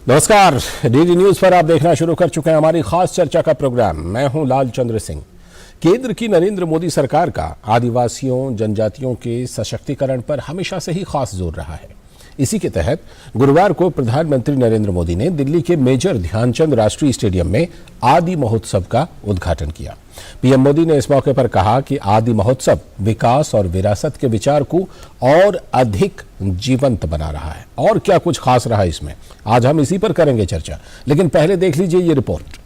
नमस्कार, DD news पर आप देखना शुरू कर चुके हैं हमारी खास चर्चा का प्रोग्राम। मैं हूं लालचंद्र सिंह। केंद्र की नरेंद्र मोदी सरकार का आदिवासियों जनजातियों के सशक्तिकरण पर हमेशा से ही खास जोर रहा है। इसी के तहत गुरुवार को प्रधानमंत्री नरेंद्र मोदी ने दिल्ली के मेजर ध्यानचंद राष्ट्रीय स्टेडियम में आदि महोत्सव का उद्घाटन किया। पीएम मोदी ने इस मौके पर कहा कि आदि महोत्सव विकास और विरासत के विचार को और अधिक जीवंत बना रहा है। और क्या कुछ खास रहा इसमें, आज हम इसी पर करेंगे चर्चा। लेकिन पहले देख लीजिए ये रिपोर्ट।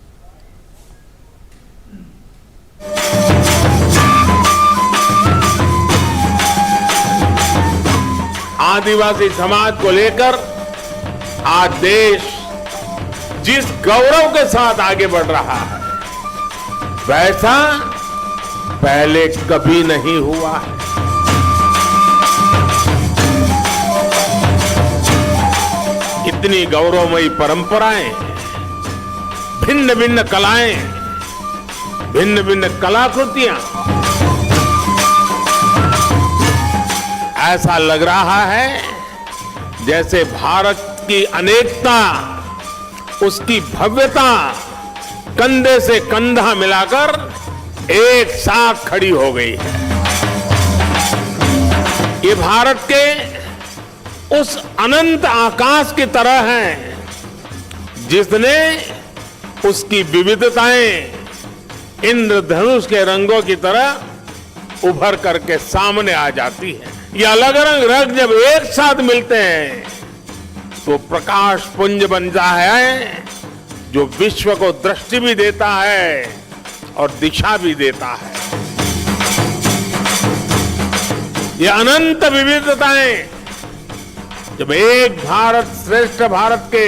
आदिवासी समाज को लेकर आज देश जिस गौरव के साथ आगे बढ़ रहा है, वैसा पहले कभी नहीं हुआ है। इतनी गौरवमयी परंपराएं, भिन्न भिन्न कलाएं, भिन्न भिन्न कलाकृतियां, ऐसा लग रहा है जैसे भारत की अनेकता, उसकी भव्यता कंधे से कंधा मिलाकर एक साथ खड़ी हो गई है। ये भारत के उस अनंत आकाश की तरह है जिसने उसकी विविधताएं इंद्रधनुष के रंगों की तरह उभर करके सामने आ जाती है। ये अलग अलग रंग जब एक साथ मिलते हैं तो प्रकाश पुंज बनता है, जो विश्व को दृष्टि भी देता है और दिशा भी देता है। ये अनंत विविधताएं जब एक भारत श्रेष्ठ भारत के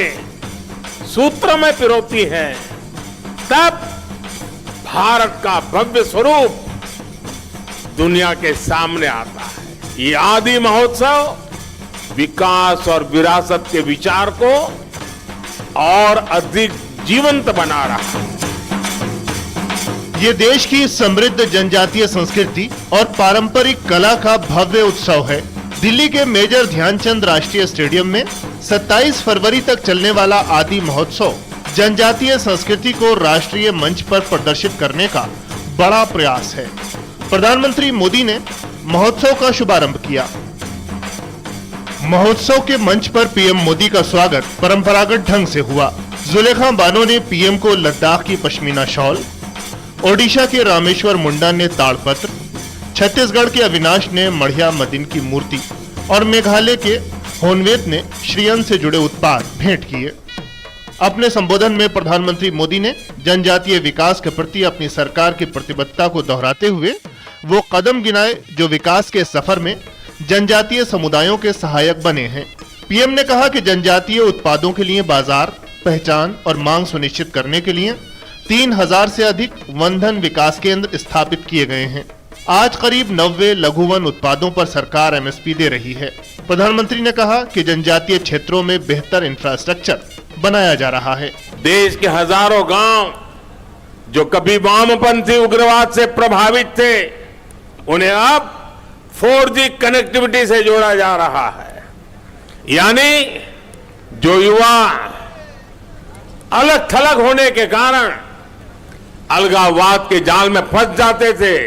सूत्र में पिरोती हैं, तब भारत का भव्य स्वरूप दुनिया के सामने आता है। ये आदि महोत्सव विकास और विरासत के विचार को और अधिक जीवंत बना रहा है। ये देश की समृद्ध जनजातीय संस्कृति और पारंपरिक कला का भव्य उत्सव है। दिल्ली के मेजर ध्यानचंद राष्ट्रीय स्टेडियम में 27 फरवरी तक चलने वाला आदि महोत्सव जनजातीय संस्कृति को राष्ट्रीय मंच पर प्रदर्शित करने का बड़ा प्रयास है। प्रधानमंत्री मोदी ने महोत्सव का शुभारंभ किया। महोत्सव के मंच पर पीएम मोदी का स्वागत परंपरागत ढंग से हुआ। जुलेखा बानो ने पीएम को लद्दाख की पश्मीना शॉल, ओडिशा के रामेश्वर मुंडा ने ताड़पत्र, छत्तीसगढ़ के अविनाश ने मढ़िया मदिन की मूर्ति और मेघालय के होनवेत ने श्रीयन से जुड़े उत्पाद भेंट किए। अपने संबोधन में प्रधानमंत्री मोदी ने जनजातीय विकास के प्रति अपनी सरकार की प्रतिबद्धता को दोहराते हुए वो कदम गिनाए जो विकास के सफर में जनजातीय समुदायों के सहायक बने हैं। पीएम ने कहा कि जनजातीय उत्पादों के लिए बाजार, पहचान और मांग सुनिश्चित करने के लिए 3000 से अधिक वनधन विकास केंद्र स्थापित किए गए हैं। आज करीब 90 लघु वन उत्पादों पर सरकार एमएसपी दे रही है। प्रधानमंत्री ने कहा कि जनजातीय क्षेत्रों में बेहतर इंफ्रास्ट्रक्चर बनाया जा रहा है। देश के हजारों गांव जो कभी वामपंथी उग्रवाद से प्रभावित थे, उन्हें अब 4G कनेक्टिविटी से जोड़ा जा रहा है। यानी जो युवा अलग थलग होने के कारण अलगाववाद के जाल में फंस जाते थे,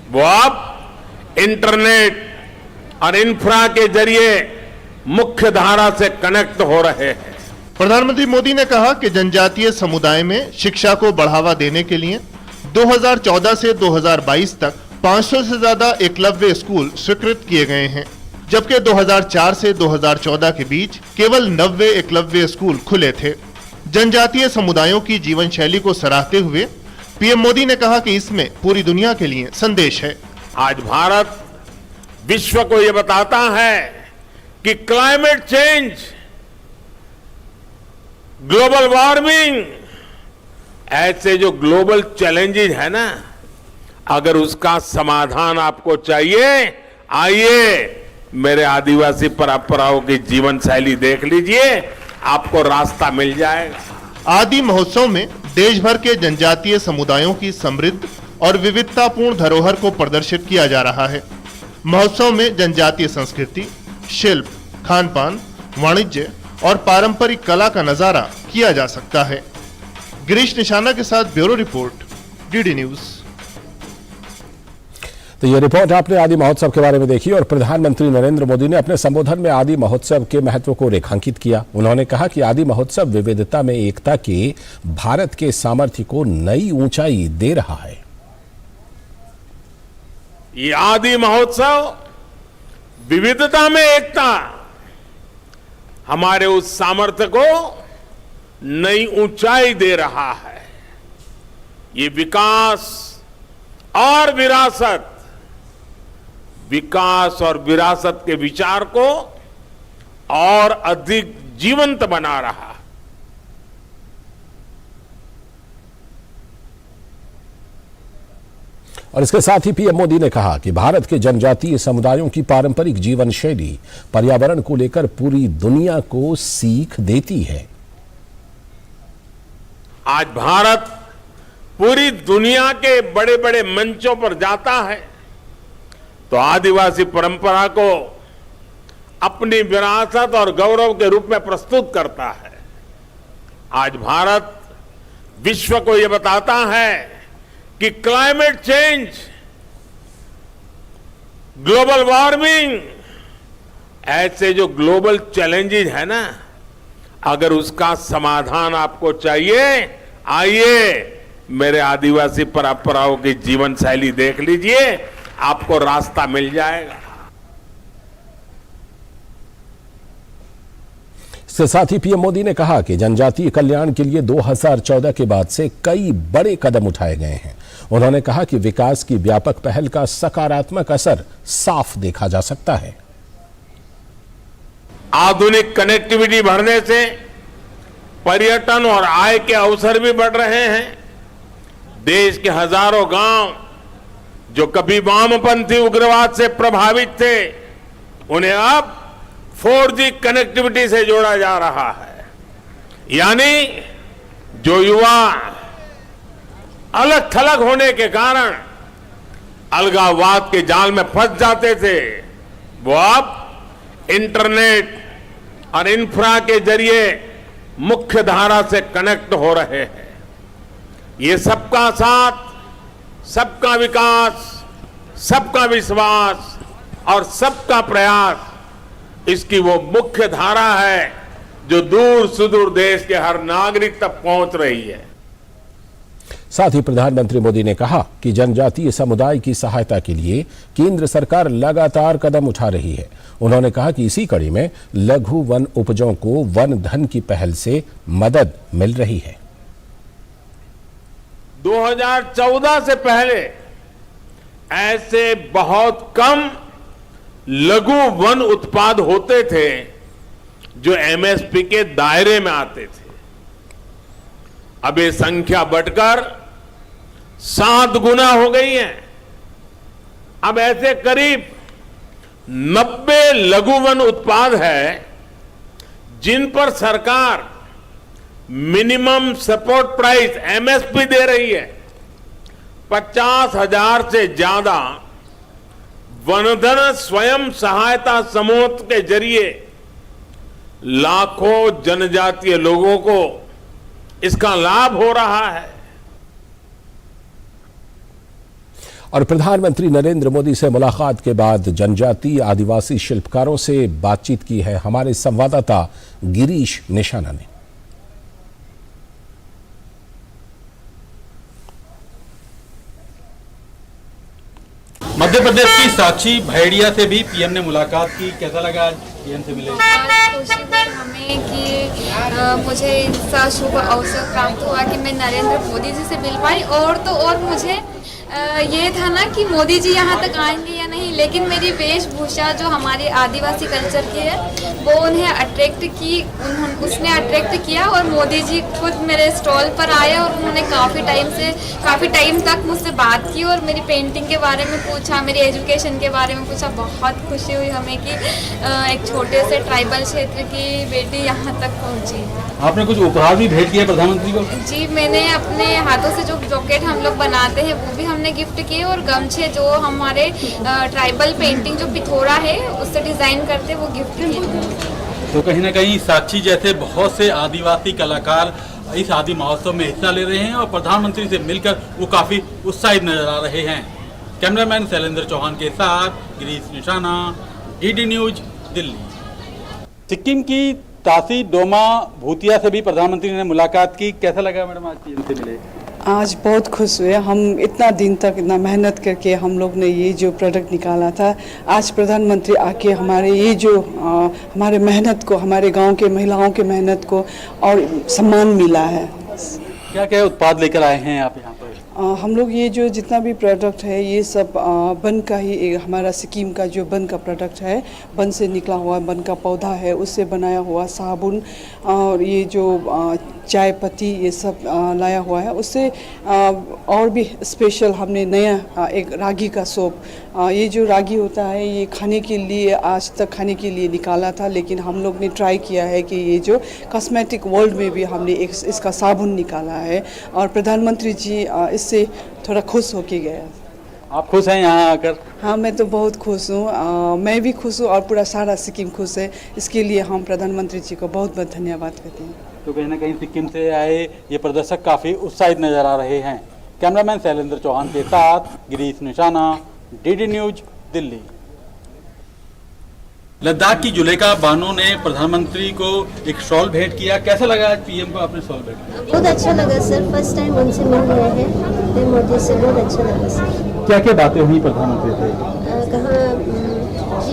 वो अब इंटरनेट और इंफ्रा के जरिए मुख्य धारा से कनेक्ट हो रहे हैं। प्रधानमंत्री मोदी ने कहा कि जनजातीय समुदाय में शिक्षा को बढ़ावा देने के लिए 2014 से 2022 तक 500 से ज्यादा एकलव्य स्कूल स्वीकृत किए गए हैं, जबकि 2004 से 2014 के बीच केवल 90 एकलव्य स्कूल खुले थे। जनजातीय समुदायों की जीवन शैली को सराहते हुए पीएम मोदी ने कहा कि इसमें पूरी दुनिया के लिए संदेश है। आज भारत विश्व को यह बताता है कि क्लाइमेट चेंज, ग्लोबल वार्मिंग, ऐसे जो ग्लोबल चैलेंजेस है ना, अगर उसका समाधान आपको चाहिए, आइए मेरे आदिवासी परंपराओं की जीवन शैली देख लीजिए, आपको रास्ता मिल जाएगा। आदि महोत्सव में देश भर के जनजातीय समुदायों की समृद्ध और विविधतापूर्ण धरोहर को प्रदर्शित किया जा रहा है। महोत्सव में जनजातीय संस्कृति, शिल्प, खान पान, वाणिज्य और पारंपरिक कला का नजारा किया जा सकता है। गिरीश निशाना के साथ ब्यूरो रिपोर्ट, डीडी न्यूज। तो ये रिपोर्ट आपने आदि महोत्सव के बारे में देखी और प्रधानमंत्री नरेंद्र मोदी ने अपने संबोधन में आदि महोत्सव के महत्व को रेखांकित किया। उन्होंने कहा कि आदि महोत्सव विविधता में एकता के भारत के सामर्थ्य को नई ऊंचाई दे रहा है। ये आदि महोत्सव विविधता में एकता हमारे उस सामर्थ्य को नई ऊंचाई दे रहा है। ये विकास और विरासत के विचार को और अधिक जीवंत बना रहा है। और इसके साथ ही पीएम मोदी ने कहा कि भारत के जनजातीय समुदायों की पारंपरिक जीवन शैली पर्यावरण को लेकर पूरी दुनिया को सीख देती है। आज भारत पूरी दुनिया के बड़े बड़े मंचों पर जाता है तो आदिवासी परंपरा को अपनी विरासत और गौरव के रूप में प्रस्तुत करता है। आज भारत विश्व को यह बताता है कि क्लाइमेट चेंज, ग्लोबल वार्मिंग, ऐसे जो ग्लोबल चैलेंजेस है ना, अगर उसका समाधान आपको चाहिए, आइए मेरे आदिवासी परंपराओं की जीवन शैली देख लीजिए, आपको रास्ता मिल जाएगा। इसके साथ ही पीएम मोदी ने कहा कि जनजातीय कल्याण के लिए 2014 के बाद से कई बड़े कदम उठाए गए हैं। उन्होंने कहा कि विकास की व्यापक पहल का सकारात्मक असर साफ देखा जा सकता है। आधुनिक कनेक्टिविटी बढ़ने से पर्यटन और आय के अवसर भी बढ़ रहे हैं। देश के हजारों गांव जो कभी वामपंथी उग्रवाद से प्रभावित थे, उन्हें अब 4G कनेक्टिविटी से जोड़ा जा रहा है। यानी जो युवा अलग थलग होने के कारण अलगाववाद के जाल में फंस जाते थे, वो अब इंटरनेट और इंफ्रा के जरिए मुख्य धारा से कनेक्ट हो रहे हैं। ये सबका साथ, सबका विकास, सबका विश्वास और सबका प्रयास, इसकी वो मुख्य धारा है जो दूर सुदूर देश के हर नागरिक तक पहुंच रही है। साथ ही प्रधानमंत्री मोदी ने कहा कि जनजातीय समुदाय की सहायता के लिए केंद्र सरकार लगातार कदम उठा रही है। उन्होंने कहा कि इसी कड़ी में लघु वन उपजों को वन धन की पहल से मदद मिल रही है। 2014 से पहले ऐसे बहुत कम लघु वन उत्पाद होते थे जो एमएसपी के दायरे में आते थे। अब ये संख्या बढ़कर 7 गुना हो गई है। अब ऐसे करीब 90 लघु वन उत्पाद है जिन पर सरकार मिनिमम सपोर्ट प्राइस एमएसपी दे रही है। 50,000 से ज्यादा वनधन स्वयं सहायता समूह के जरिए लाखों जनजातीय लोगों को इसका लाभ हो रहा है। और प्रधानमंत्री नरेंद्र मोदी से मुलाकात के बाद जनजातीय आदिवासी शिल्पकारों से बातचीत की है हमारे संवाददाता गिरीश निशाना ने। मध्य प्रदेश की साक्षी भैड़िया से भी पीएम ने मुलाकात की। कैसा लगा आज पीएम से मिले? खुशी हुई हमें कि मुझे इसका शुभ अवसर प्राप्त हुआ कि मैं नरेंद्र मोदी जी से मिल पाई। और तो और मुझे ये था ना कि मोदी जी यहाँ तक आएंगे या नहीं, लेकिन मेरी वेशभूषा जो हमारी आदिवासी कल्चर की है वो उन्हें अट्रैक्ट की, उसने अट्रैक्ट किया। और मोदी जी खुद मेरे स्टॉल पर आए और उन्होंने काफ़ी टाइम तक मुझसे बात की और मेरी पेंटिंग के बारे में पूछा, मेरी एजुकेशन के बारे में पूछा। बहुत खुशी हुई हमें कि एक छोटे से ट्राइबल क्षेत्र की बेटी यहाँ तक पहुँची। आपने कुछ उपहार भी भेंट किया प्रधानमंत्री को? जी, मैंने अपने हाथों से जो जॉकेट हम लोग बनाते हैं वो भी हमने गिफ्ट किए और गमछे जो हमारे ट्राइबल पेंटिंग जो पिथौरा है उससे डिजाइन करते वो गिफ्ट किए। तो कहीं ना कहीं साक्षी जैसे बहुत से आदिवासी कलाकार इस आदि महोत्सव में हिस्सा ले रहे हैं और प्रधानमंत्री से मिलकर वो काफी उत्साहित नजर आ रहे हैं। कैमरामैन शैलेंद्र चौहान के साथ गिरीश निशाना, डीडी न्यूज, दिल्ली। सिक्किम की तासी डोमा भूतिया से भी प्रधानमंत्री ने मुलाकात की। कैसा लगा मैडम आज पीएम से मिले? आज बहुत खुश हुए हम, इतना दिन तक इतना मेहनत करके हम लोग ने ये जो प्रोडक्ट निकाला था, आज प्रधानमंत्री आके हमारे ये जो हमारे मेहनत को, हमारे गांव के महिलाओं के मेहनत को और सम्मान मिला है। क्या क्या उत्पाद लेकर आए हैं आप यहाँ पर? हम लोग ये जो जितना भी प्रोडक्ट है ये सब वन का ही, एक हमारा सिक्किम का जो वन का प्रोडक्ट है, वन से निकला हुआ वन का पौधा है, उससे बनाया हुआ साबुन और ये जो चाय पत्ती ये सब लाया हुआ है। उससे और भी स्पेशल हमने नया एक रागी का सोप, ये जो रागी होता है ये खाने के लिए, आज तक खाने के लिए निकाला था, लेकिन हम लोग ने ट्राई किया है कि ये जो कॉस्मेटिक वर्ल्ड में भी हमने इसका साबुन निकाला है और प्रधानमंत्री जी इससे थोड़ा खुश होके गया। आप खुश हैं यहाँ आकर? हाँ, मैं तो बहुत खुश हूँ, मैं भी खुश हूँ और पूरा सारा सिक्किम खुश है। इसके लिए हम प्रधानमंत्री जी को बहुत बहुत धन्यवाद करते हैं। तो कहीं ना कहीं सिक्किम से आए ये प्रदर्शक काफ़ी उत्साहित नजर आ रहे हैं। कैमरामैन शैलेंद्र चौहान के साथ गिरीश निशाना, डीडी न्यूज, दिल्ली। लद्दाख की जुलेखा बानो ने प्रधानमंत्री को एक शॉल भेंट किया। कैसा लगा आज पीएम को आपने शॉल भेंट किया? बहुत अच्छा लगा सर, फर्स्ट टाइम उनसे मिल रहे हैं पीएम मोदी से, बहुत अच्छा लगा सर। क्या क्या बातें हुई प्रधानमंत्री से?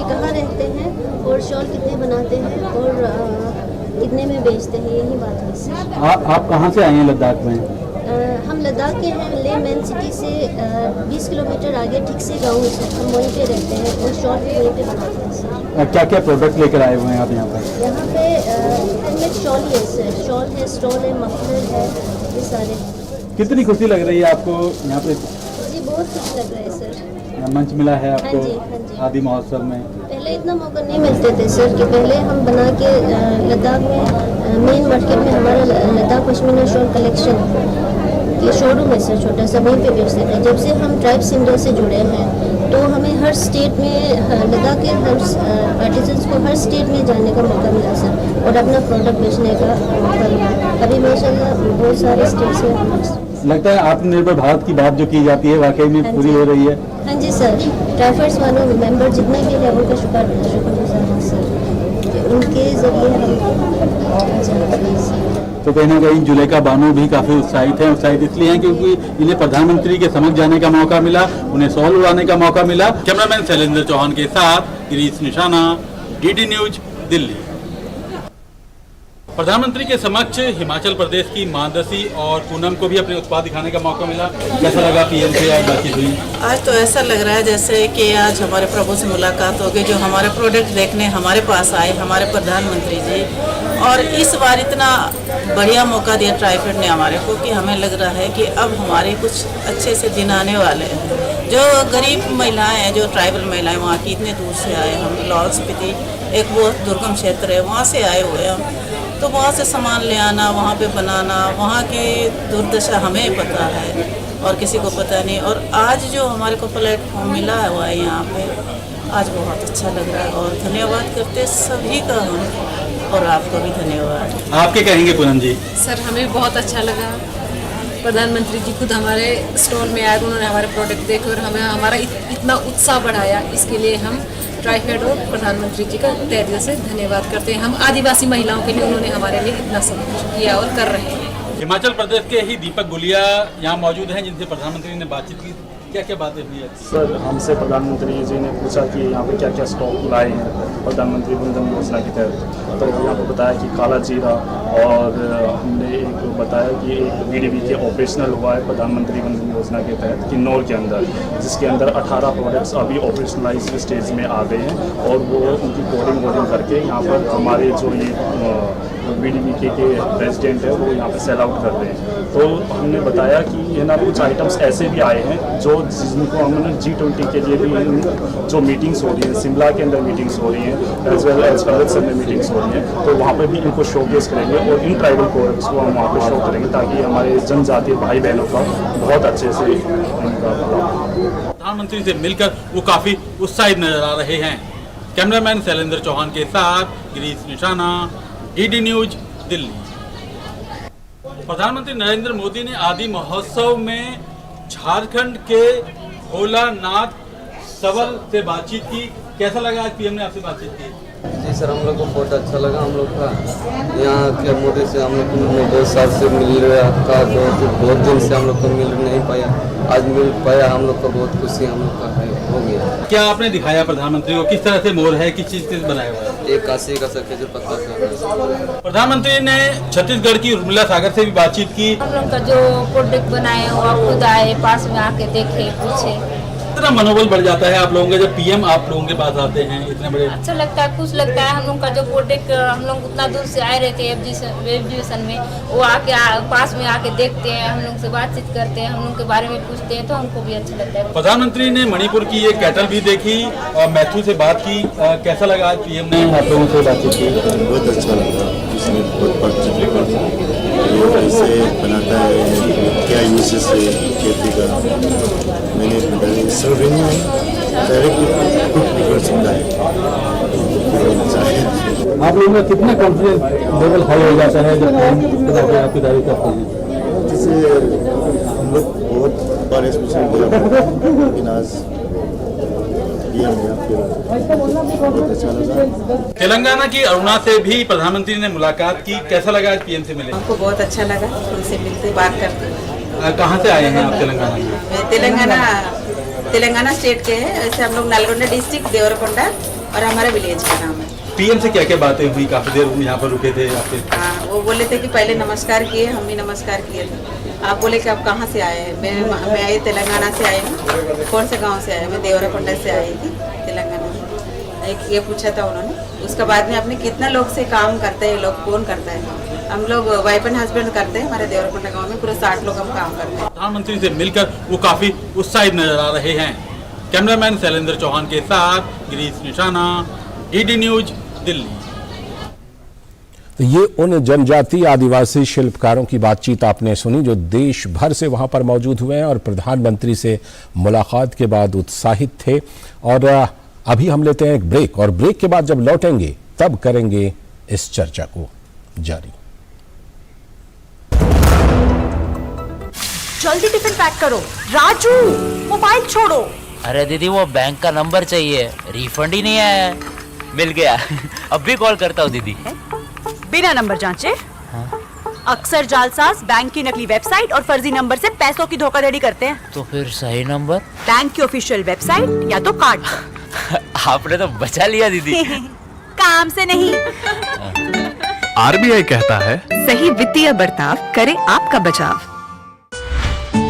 कहाँ रहते हैं और शॉल कितने बनाते हैं और कितने में बेचते हैं, यही बात हुई सर। आप कहाँ से आए हैं लद्दाख में? हम लद्दाख के हैं, ले मेन सिटी से 20 किलोमीटर आगे ठीक से गाँव है सर, हम वहीं पे रहते हैं और शॉल भी वहीं पे बनाते हैं सर। क्या क्या प्रोडक्ट लेकर आए हुए हैं आप यहाँ पर? यहाँ पे हैंडमेड शॉल ही है सर, शॉल है, स्टॉल है, मफलर है, ये सारे। कितनी खुशी लग रही है आपको यहाँ पे? जी बहुत खुश लग रहा है सर। मंच मिला है आपको? हाँ जी, हाँ जी। आदि महोत्सव में पहले इतना मौका नहीं मिलते थे सर, कि पहले हम बना के लद्दाख में मेन मार्केट में हमारा लद्दाख पश्मीना शॉल कलेक्शन के शोरूम है सर, छोटा सा, वहीं पे बेचते थे। जब से हम ट्राइब्स इंडिया से जुड़े हैं तो हमें हर स्टेट में, लद्दाख के हर आर्टिजन्स को हर स्टेट में जाने का मौका मिला सर और अपना प्रोडक्ट बेचने का मौका मिला। अभी माशाल्लाह बहुत सारे स्टेट्स में लगता है आत्मनिर्भर भारत की बात जो की जाती है वाकई में पूरी हो रही है। हाँ जी सर, ट्राइफर्स वालों मेंबर जितने भी हैं उनका शुक्रगुजार हैं सर, कि उनके जरिए हम। तो कहीं ना कहीं जुलेखा बानो भी काफ़ी उत्साहित हैं। उत्साहित इसलिए हैं क्योंकि इन्हें प्रधानमंत्री के समक्ष जाने का मौका मिला, उन्हें शॉल उड़ाने का मौका मिला। कैमरामैन शैलेंद्र चौहान के साथ गिरीश निशाना, डीडी न्यूज, दिल्ली। प्रधानमंत्री के समक्ष हिमाचल प्रदेश की मानदसी और पूनम को भी अपने उत्पाद दिखाने का मौका मिला। कैसा लगा पीएम से आज बातचीत हुई? आज तो ऐसा लग रहा है जैसे कि आज हमारे प्रभु से मुलाकात हो गई, जो हमारे प्रोडक्ट देखने हमारे पास आए, हमारे प्रधानमंत्री जी। और इस बार इतना बढ़िया मौका दिया ट्राइफेड ने हमारे को कि हमें लग रहा है कि अब हमारे कुछ अच्छे से दिन आने वाले हैं। जो गरीब महिलाएं हैं, जो ट्राइबल महिलाएं वहाँ की, इतने दूर से आए हम, लाहौल स्पीति एक बहुत दुर्गम क्षेत्र है, वहाँ से आए हुए हम, तो वहाँ से सामान ले आना, वहाँ पे बनाना, वहाँ की दुर्दशा हमें पता है और किसी को पता नहीं। और आज जो हमारे को प्लेटफॉर्म मिला हुआ है यहाँ पे, आज बहुत अच्छा लग रहा है और धन्यवाद करते सभी का हम, और आपको भी धन्यवाद। आप क्या कहेंगे पूनम जी? सर हमें बहुत अच्छा लगा, प्रधानमंत्री जी खुद हमारे स्टॉल में आए, उन्होंने हमारे प्रोडक्ट देखे और हमें हमारा इतना उत्साह बढ़ाया। इसके लिए हम ट्राइफेड और प्रधानमंत्री जी का तहे दिल से धन्यवाद करते हैं। हम आदिवासी महिलाओं के लिए उन्होंने हमारे लिए इतना सब कुछ किया और कर रहे हैं। हिमाचल प्रदेश के ही दीपक गुलिया यहाँ मौजूद हैं, जिनसे प्रधानमंत्री ने बातचीत की। क्या क्या बातें हुई है? सर हमसे प्रधानमंत्री जी ने पूछा कि यहाँ पे क्या क्या स्टॉक लाए हैं प्रधानमंत्री वंदन योजना के तहत, तो यहाँ पे बताया कि काला जीरा, और हमने एक बताया कि एक बीडीबी के ऑपरेशनल हुआ है प्रधानमंत्री वंदन योजना के तहत किन्नौर के अंदर, जिसके अंदर 18 प्रोडक्ट्स अभी ऑपरेशनलाइज स्टेज में आ गए हैं और वो उनकी कोडिंग करके यहाँ पर हमारे जो ये बीडीबी के प्रेसिडेंट है वो यहाँ पे सेल आउट कर रहे हैं। तो हमने बताया कि ये ना कुछ आइटम्स ऐसे भी आए हैं जो जिनको हमने G20 के लिए भी जो मीटिंग्स हो रही हैं, शिमला के अंदर मीटिंग्स हो रही हैं, एज वेल एज अमृतसर में मीटिंग्स हो रही हैं, तो वहाँ पे भी इनको शोकेस करेंगे और इन ट्राइबल प्रोडक्ट्स को हम वहाँ पे शो करेंगे ताकि हमारे जनजातीय भाई बहनों का बहुत अच्छे से उनका प्रधानमंत्री से मिलकर वो काफ़ी उत्साहित नजर आ रहे हैं। कैमरामैन शैलेंद्र चौहान के साथ गिरीश निशाना, डीडी न्यूज, दिल्ली। प्रधानमंत्री नरेंद्र मोदी ने आदि महोत्सव में झारखंड के भोलानाथ सबल से बातचीत की। कैसा लगा आज पीएम ने आपसे बातचीत की? जी सर, हम लोग को बहुत अच्छा लगा। हम लोग का यहाँ के मोदी से हम लोग को 2 साल से मिल रहा था, बहुत दिन से हम लोग को मिल नहीं पाया, आज मिल पाया। हम लोग को बहुत खुशी हम लोग का हो गया। क्या आपने दिखाया प्रधानमंत्री को, किस तरह से मोर है, किस चीज से बनाया हुआ है? एक काशी का सर जो पत्ता का। प्रधानमंत्री ने छत्तीसगढ़ की उर्मिला सागर से भी बातचीत की। हम लोग का जो प्रोडक्ट बनाए हुआ खुद आए, पास में आके देखे, पूछे। इतना मनोबल बढ़ जाता है आप लोगों का जब पीएम आप लोगों के पास आते हैं, इतने बड़े। अच्छा लगता है, खुश लगता है। हम लोग का जो प्रोडक्ट हम लोग उतना दूर से आए रहते हैं एग्जीबिशन में, वो आके पास में आके देखते हैं, हम लोग से बातचीत करते हैं, हम लोग के बारे में पूछते हैं, तो हमको भी अच्छा लगता है। प्रधानमंत्री ने मणिपुर की ये कैटल भी देखी और मैथ्यू से बात की। कैसा लगा आज पीएम ने आप लोगों से बातचीत की? बहुत अच्छा लगा। उसने बहुत बातचीत कैसे बनाता है, क्या यूजेस है खेती का, मैंने बताया सर्वेन्यू डायरेक्ट कुछ भी कर सकता है। आप लोगों का कितना कॉन्फिडेंस लेवल हाई हो जाता है जब आपकी तारीफ करते हैं? जैसे हम लोग बहुत बार इसमें लेकिन आज बहुत अच्छा लगा। तेलंगाना की अरुणा से भी प्रधानमंत्री ने मुलाकात की। कैसा लगा आज पीएम से मिले? हमको बहुत अच्छा लगा उनसे मिलते, बात करते। कहाँ से आए हैं आप तेलंगाना में? तेलंगाना स्टेट के हैं। ऐसे हम लोग नलगोंडा डिस्ट्रिक्ट देवरकोंडा और हमारा विलेज का नाम है। पीएम से क्या क्या बातें हुई? काफी देर यहाँ पर रुके थे आपके? हाँ, वो बोले थे कि पहले नमस्कार किए, हम भी नमस्कार किए थे। आप बोले कि आप कहाँ से आए हैं? मैं आई तेलंगाना से आई हूँ। कौन से गांव से आए? मैं देवरकोंडा से आई थी तेलंगाना में। एक ये पूछा था उन्होंने। उसके बाद में आपने कितना लोग से काम करते हैं, लोग कौन करता है? हम लोग वाइफ एंड हस्बैंड करते हैं। हमारे देवरकोंडा गाँव में पूरे 60 लोग हम काम करते हैं। प्रधानमंत्री से मिलकर वो काफी उत्साहित नजर आ रहे हैं। कैमरामैन शैलेंद्र चौहान के साथ गिरीश निशाना, डीडी न्यूज, दिल्ली। तो ये उन जनजातीय आदिवासी शिल्पकारों की बातचीत आपने सुनी जो देश भर से वहां पर मौजूद हुए हैं और प्रधानमंत्री से मुलाकात के बाद उत्साहित थे। और अभी हम लेते हैं एक ब्रेक, और ब्रेक के बाद जब लौटेंगे तब करेंगे इस चर्चा को जारी। जल्दी टिफिन पैक करो। राजू, मोबाइल छोड़ो। अरे दीदी, वो बैंक का नंबर चाहिए, रिफंड ही नहीं आया। मिल गया। अब भी कॉल करता हूँ दीदी। बिना नंबर जांचे? हाँ? अक्सर जालसाज बैंक की नकली वेबसाइट और फर्जी नंबर से पैसों की धोखाधड़ी करते हैं। तो फिर सही नंबर? बैंक की ऑफिशियल वेबसाइट या तो कार्ड। आपने तो बचा लिया दीदी। काम से नहीं। आरबीआई कहता है, सही वित्तीय बर्ताव करे आपका बचाव।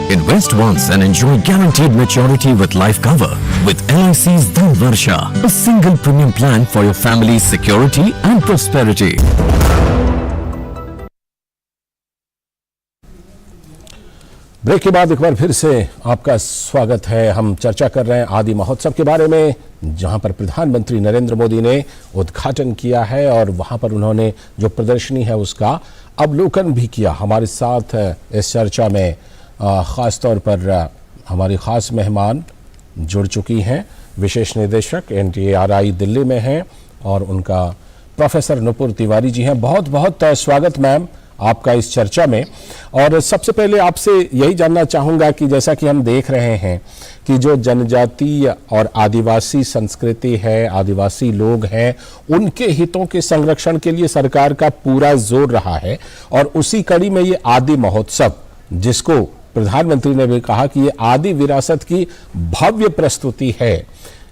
Invest once and enjoy guaranteed maturity with life cover with LIC's Dhan Varsha, a single premium plan for your family's security and prosperity. Break के बाद एक बार फिर से आपका स्वागत है। हम चर्चा कर रहे हैं आदि महोत्सव के बारे में, जहां पर प्रधानमंत्री नरेंद्र मोदी ने उद्घाटन किया है और वहां पर उन्होंने जो प्रदर्शनी है उसका अवलोकन भी किया। हमारे साथ इस चर्चा में ख़ास तौर पर हमारी ख़ास मेहमान जुड़ चुकी हैं। विशेष निदेशक NTARI दिल्ली में हैं और उनका प्रोफेसर नुपुर तिवारी जी हैं। बहुत बहुत स्वागत मैम आपका इस चर्चा में। और सबसे पहले आपसे यही जानना चाहूँगा कि जैसा कि हम देख रहे हैं कि जो जनजातीय और आदिवासी संस्कृति है, आदिवासी लोग हैं, उनके हितों के संरक्षण के लिए सरकार का पूरा जोर रहा है। और उसी कड़ी में ये आदि महोत्सव, जिसको प्रधानमंत्री ने भी कहा कि ये आदि विरासत की भव्य प्रस्तुति है,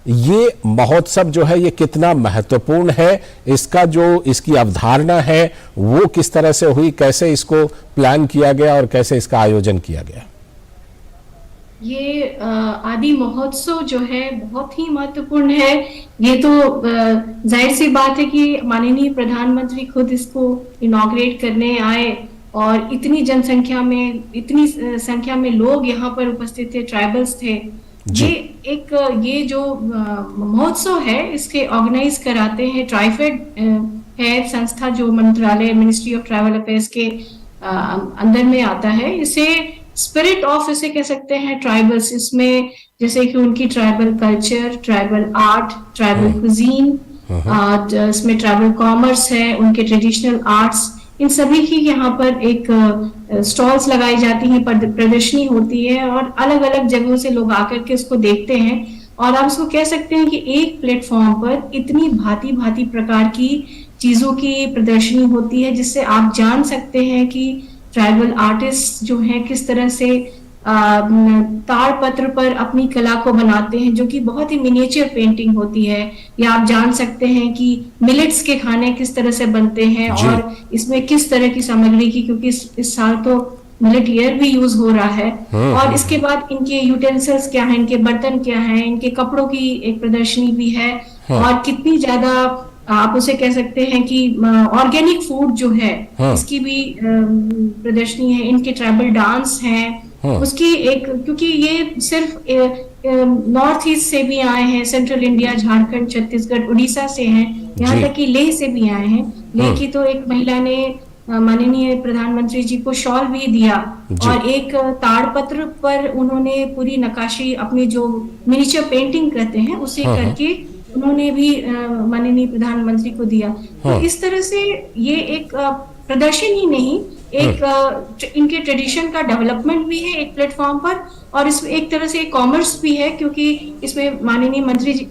ये महोत्सव जो है ये कितना महत्वपूर्ण है, इसका जो इसकी अवधारणा है वो किस तरह से हुई, कैसे इसको प्लान किया गया और कैसे इसका आयोजन किया गया? ये आदि महोत्सव जो है बहुत ही महत्वपूर्ण है। ये तो जाहिर सी बात है कि माननीय प्रधानमंत्री खुद इसको इनॉग्रेट करने आए और इतनी जनसंख्या में, इतनी संख्या में लोग यहाँ पर उपस्थित थे, ट्राइबल्स थे। ये जो महोत्सव है इसके ऑर्गेनाइज कराते हैं ट्राइफेड है संस्था, जो मंत्रालय मिनिस्ट्री ऑफ ट्रैवल अफेयर्स के अंदर में आता है। इसे स्पिरिट ऑफ इसे कह सकते हैं ट्राइबल्स, इसमें जैसे कि उनकी tribal culture, tribal art, tribal cuisine, इसमें ट्राइबल कॉमर्स है, उनके ट्रेडिशनल आर्ट्स, इन सभी की यहाँ पर एक स्टॉल्स लगाई जाती हैं, प्रदर्शनी होती है और अलग अलग जगहों से लोग आकर के इसको देखते हैं। और आप इसको कह सकते हैं कि एक प्लेटफॉर्म पर इतनी भांति भांति प्रकार की चीजों की प्रदर्शनी होती है, जिससे आप जान सकते हैं कि ट्राइबल आर्टिस्ट जो हैं किस तरह से ताड़पत्र पर अपनी कला को बनाते हैं, जो कि बहुत ही मिनिएचर पेंटिंग होती है। या आप जान सकते हैं कि मिलेट्स के खाने किस तरह से बनते हैं और इसमें किस तरह की सामग्री की, क्योंकि इस साल तो मिलेट ईयर भी यूज हो रहा है। और इसके बाद इनके यूटेंसिल्स क्या हैं, इनके बर्तन क्या हैं, इनके कपड़ों की एक प्रदर्शनी भी है। और कितनी ज्यादा आप उसे कह सकते हैं कि ऑर्गेनिक फूड जो है इसकी भी प्रदर्शनी है। इनके ट्राइबल डांस हैं, उसकी एक, क्योंकि ये सिर्फ नॉर्थ ईस्ट से भी आए हैं, सेंट्रल इंडिया, झारखंड, छत्तीसगढ़, उड़ीसा से हैं, यहाँ तक कि लेह से भी आए हैं। लेह की तो एक महिला ने माननीय प्रधानमंत्री जी को शॉल भी दिया और एक ताड़पत्र पर उन्होंने पूरी नक्काशी, अपनी जो मिनिएचर पेंटिंग कहते हैं उसे करके उन्होंने भी माननीय प्रधानमंत्री को दिया। तो इस तरह से ये एक प्रदर्शन ही नहीं, एक इनके ट्रेडिशन का डेवलपमेंट भी है एक प्लेटफॉर्म पर, और इसमें एक तरह से कॉमर्स भी है, क्योंकि इसमें माननीय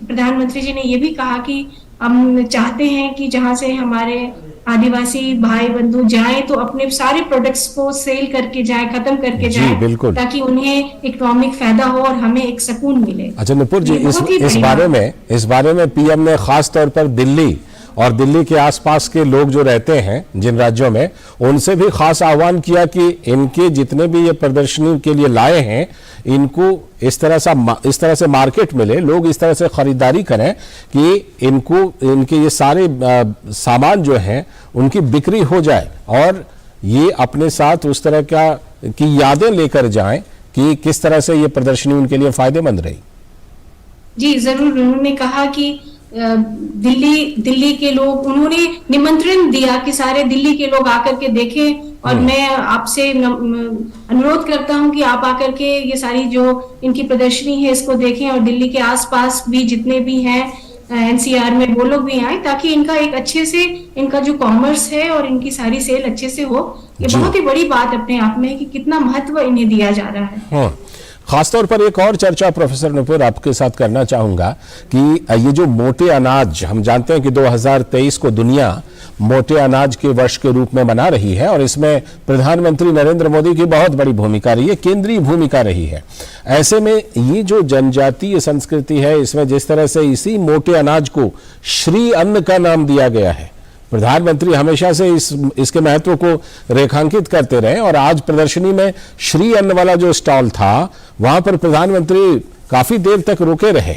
प्रधानमंत्री जी ने ये भी कहा कि हम चाहते हैं कि जहां से हमारे आदिवासी भाई बंधु जाएं तो अपने सारे प्रोडक्ट्स को सेल करके जाएं, खत्म करके जाएं, ताकि उन्हें इकोनॉमिक फायदा हो और हमें एक सुकून मिले। अच्छा नुपुर जी, इस बारे में पीएम ने खास तौर पर दिल्ली और दिल्ली के आसपास के लोग जो रहते हैं जिन राज्यों में, उनसे भी खास आह्वान किया कि इनके जितने भी ये प्रदर्शनी के लिए लाए हैं, इनको इस तरह से मार्केट मिले, लोग इस तरह से खरीदारी करें कि इनके ये सारे सामान जो हैं उनकी बिक्री हो जाए और ये अपने साथ उस तरह की यादें लेकर जाएं कि किस तरह से ये प्रदर्शनी उनके लिए फायदेमंद रही। जी जरूर, उन्होंने कहा कि दिल्ली के लोग, उन्होंने निमंत्रण दिया कि सारे दिल्ली के लोग आकर के देखें, और मैं आपसे अनुरोध करता हूं कि आप आकर के ये सारी जो इनकी प्रदर्शनी है इसको देखें, और दिल्ली के आसपास भी जितने भी हैं एनसीआर में वो लोग भी आए, ताकि इनका एक अच्छे से इनका जो कॉमर्स है और इनकी सारी सेल अच्छे से हो। ये बहुत ही बड़ी बात अपने आप में है कि कितना महत्व इन्हें दिया जा रहा है। खासतौर पर एक और चर्चा प्रोफेसर नुपुर आपके साथ करना चाहूंगा कि ये जो मोटे अनाज, हम जानते हैं कि 2023 को दुनिया मोटे अनाज के वर्ष के रूप में मना रही है और इसमें प्रधानमंत्री नरेंद्र मोदी की बहुत बड़ी भूमिका रही है, केंद्रीय भूमिका रही है। ऐसे में ये जो जनजातीय संस्कृति है, इसमें जिस तरह से इसी मोटे अनाज को श्री अन्न का नाम दिया गया है, प्रधानमंत्री हमेशा से इसके महत्व को रेखांकित करते रहे और आज प्रदर्शनी में श्री अन्न वाला जो स्टॉल था वहां पर प्रधानमंत्री काफी देर तक रुके रहे।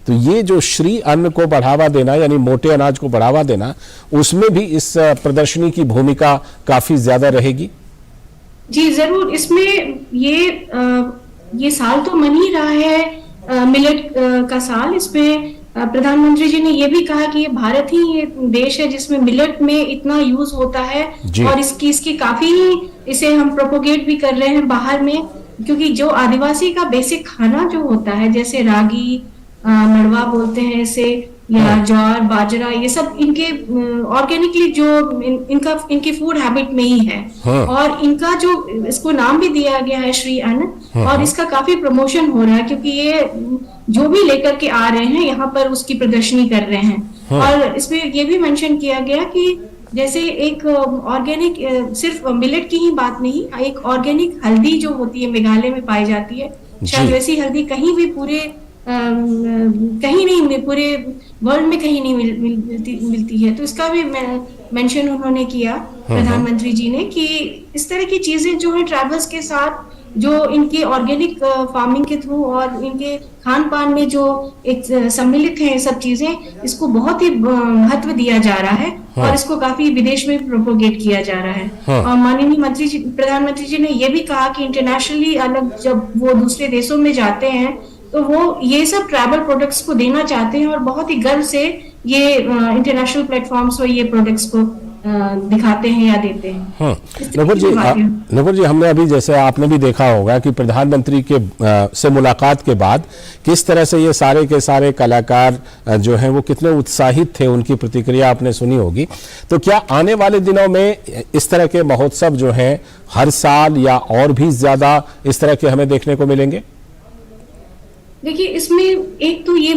तो ये जो श्री अन्न को बढ़ावा देना, यानी मोटे अनाज को बढ़ावा देना, उसमें भी इस प्रदर्शनी की भूमिका काफी ज्यादा रहेगी। जी जरूर, इसमें ये साल तो मन ही रहा है मिलेट का साल। इसमें प्रधानमंत्री जी ने ये भी कहा कि ये भारत ही ये देश है जिसमें मिलेट में इतना यूज होता है और इसकी काफी इसे हम प्रोपोगेट भी कर रहे हैं बाहर में, क्योंकि जो आदिवासी का बेसिक खाना जो होता है, जैसे रागी, मड़वा बोलते हैं इसे, या ज्वार, बाजरा, ये सब इनके ऑर्गेनिकली जो इनकी फूड हैबिट में ही है। और इनका जो इसको नाम भी दिया गया है श्री अन्न, और इसका काफी प्रमोशन हो रहा है, क्योंकि ये जो भी लेकर के आ रहे हैं यहाँ पर उसकी प्रदर्शनी कर रहे हैं। और इसमें ये भी मेंशन किया गया कि जैसे एक ऑर्गेनिक, सिर्फ मिलेट की ही बात नहीं, एक ऑर्गेनिक हल्दी जो होती है मेघालय में पाई जाती है, शायद वैसी हल्दी कहीं भी कहीं नहीं, पूरे वर्ल्ड में कहीं नहीं मिलती है। तो इसका भी मेंशन उन्होंने किया प्रधानमंत्री जी ने, कि इस तरह की चीजें जो है ट्राइबल्स के साथ, जो इनके ऑर्गेनिक फार्मिंग के थ्रू और इनके खान पान में जो एक सम्मिलित है सब चीजें, इसको बहुत ही महत्व दिया जा रहा है और इसको काफी विदेश में प्रोपोगेट किया जा रहा है। और माननीय प्रधानमंत्री जी ने ये भी कहा कि इंटरनेशनली अलग जब वो दूसरे देशों में जाते हैं तो वो ये सब ट्राइबल प्रोडक्ट्स को देना चाहते हैं और बहुत ही गर्व से ये इंटरनेशनल प्लेटफॉर्म्स पर ये प्रोडक्ट्स को दिखाते हैं या देते हैं। नूपुर जी, हमने अभी जैसे आपने भी देखा होगा कि प्रधानमंत्री के से मुलाकात के बाद किस तरह से ये सारे के सारे कलाकार जो हैं वो कितने उत्साहित थे, उनकी प्रतिक्रिया आपने सुनी होगी। तो क्या आने वाले दिनों में इस तरह के महोत्सव जो हैं हर साल या और भी ज्यादा इस तरह के हमें देखने को मिलेंगे? देखिए, इसमें एक तो ये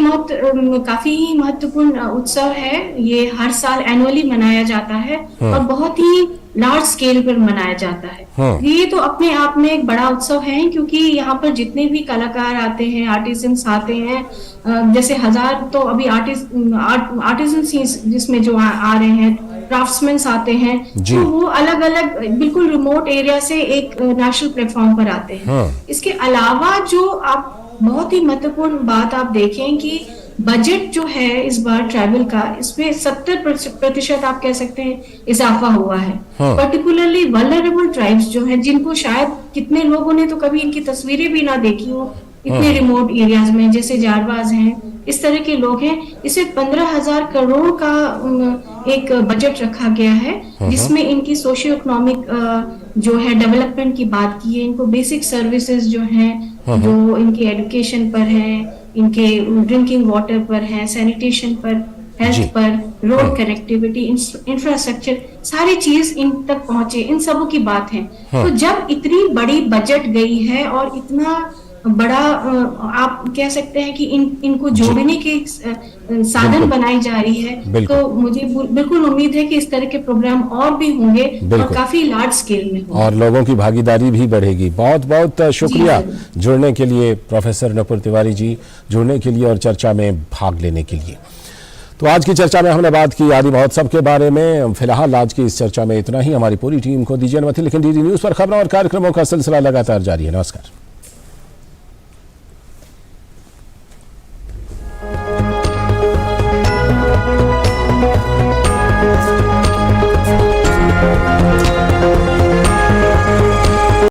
काफी महत्वपूर्ण उत्सव है। ये हर साल एनुअली मनाया जाता है और बहुत ही लार्ज स्केल पर मनाया जाता है। ये तो अपने आप में एक बड़ा उत्सव है, क्योंकि यहाँ पर जितने भी कलाकार आते हैं, आर्टिजन्स आते हैं, जैसे 1000 तो अभी आर्टिजन्स जिसमें जो आ रहे हैं, क्राफ्ट्समैन आते हैं, तो वो अलग अलग बिल्कुल रिमोट एरिया से एक नेशनल प्लेटफॉर्म पर आते हैं। इसके अलावा जो आप बहुत ही महत्वपूर्ण बात आप देखें कि बजट जो है इस बार ट्रैवल का, इसमें 70% आप कह सकते हैं इजाफा हुआ है। पर्टिकुलरली वल्नरेबल ट्राइब्स जो है, जिनको शायद कितने लोगों ने तो कभी इनकी तस्वीरें भी ना देखी हो, इतने रिमोट एरियाज में, जैसे जारवाज हैं, इस तरह के लोग हैं। इसे 15,000 करोड़ का एक बजट रखा गया है, जिसमें इनकी सोशियो इकोनॉमिक जो है डेवलपमेंट की बात की है। इनको बेसिक सर्विसेज जो हैं, जो इनके एजुकेशन पर है, इनके ड्रिंकिंग वाटर पर है, सैनिटेशन पर, हेल्थ पर, रोड कनेक्टिविटी, इंफ्रास्ट्रक्चर, सारी चीज इन तक पहुंचे, इन सबों की बात है। तो जब इतनी बड़ी बजट गई है और इतना बड़ा आप कह सकते हैं कि इनको जोड़ने के साधन बनाई जा रही है, तो मुझे बिल्कुल उम्मीद है कि इस तरह के प्रोग्राम और भी होंगे और काफी लार्ज स्केल में होंगे। और लोगों की भागीदारी भी बढ़ेगी। बहुत बहुत शुक्रिया जुड़ने के लिए प्रोफेसर नूपुर तिवारी जी, जुड़ने के लिए और चर्चा में भाग लेने के लिए। तो आज की चर्चा में हमने बात की आदि महोत्सव के बारे में। फिलहाल आज की इस चर्चा में इतना ही। हमारी पूरी टीम को दीजिए अनुमति, लेकिन डीडी न्यूज पर खबरों और कार्यक्रमों का सिलसिला लगातार जारी है। नमस्कार।